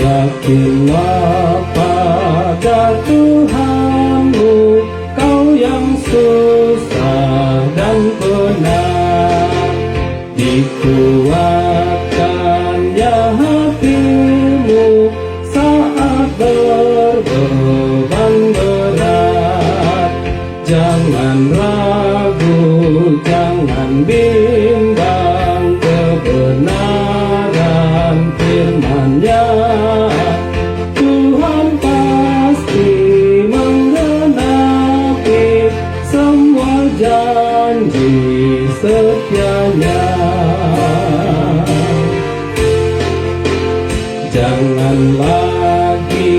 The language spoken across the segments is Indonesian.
Yakinlah pada Tuhanmu, kau yang susah dan penat. Dikuatkannya hatimu saat berbeban berat. Jangan ragu, jangan bimbang, kebenaran firman-Nya. Tuhan pasti menggenapi semua janji setia-Nya. Jangan lagi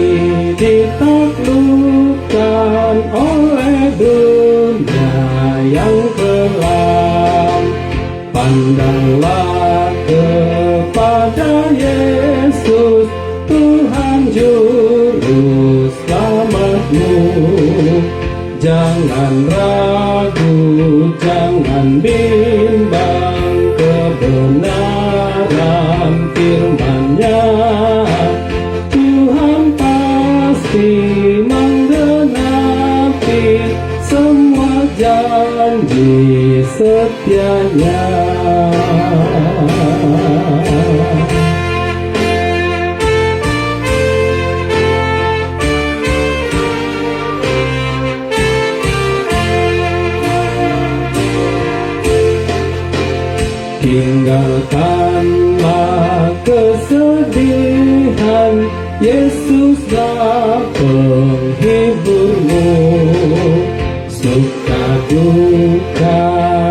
ditaklukkan oleh dunia yang kelam. Pandanglah kepada Yesus, Tuhan Juru Selamatmu. Jangan ragu, jangan bimbang, kebenaran firman-Nya. Tuhan pasti menggenapi semua janji setia-Nya. Tinggalkanlah kesedihan, Yesuslah penghiburmu. Suka duka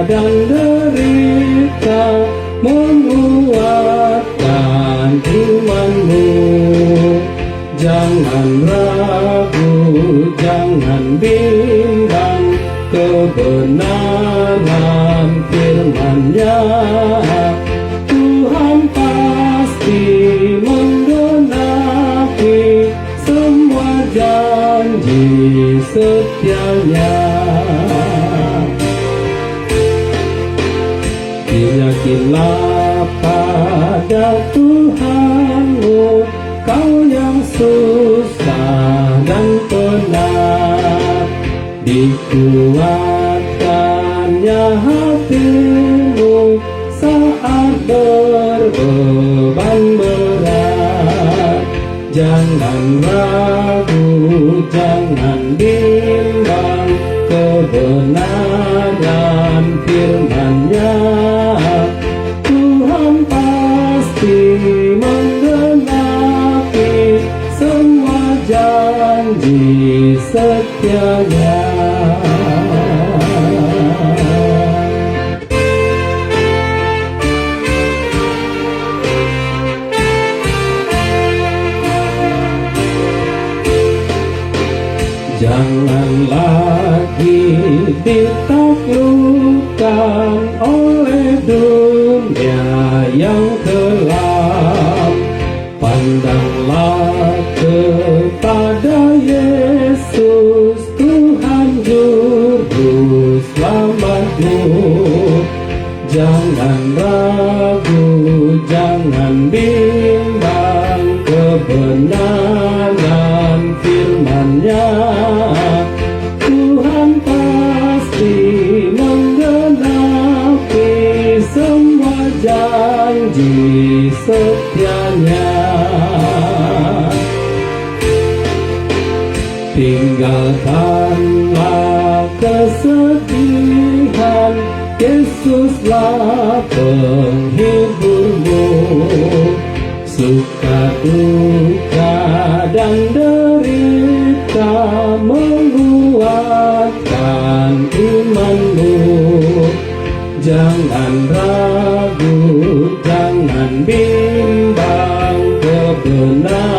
dan derita menguatkan imanmu. Jangan ragu, jangan bimbang, kebenaran firman-Nya. Tuhan pasti menggenapi semua janji setia-Nya. Yakinlah pada Tuhanmu, kau yang susah dan penat. Dikuatkannya hatimu saat berbeban berat. Jangan ragu, jangan bimbang, kebenaran firman-Nya. Tuhan pasti menggenapi semua janji setia-Nya. Jangan lagi ditaklukkan oleh dunia yang kelam. Pandanglah kepada Yesus, Tuhan Juru Selamatmu. Jangan ragu, jangan bimbang, kebenaran firman-Nya. Tuhan pasti menggenapi semua janji setia-Nya. Tinggalkanlah kesedihan, Yesuslah penghiburmu. Suka duka dan derita menguatkan imanmu. Jangan ragu, jangan bimbang, kebenaran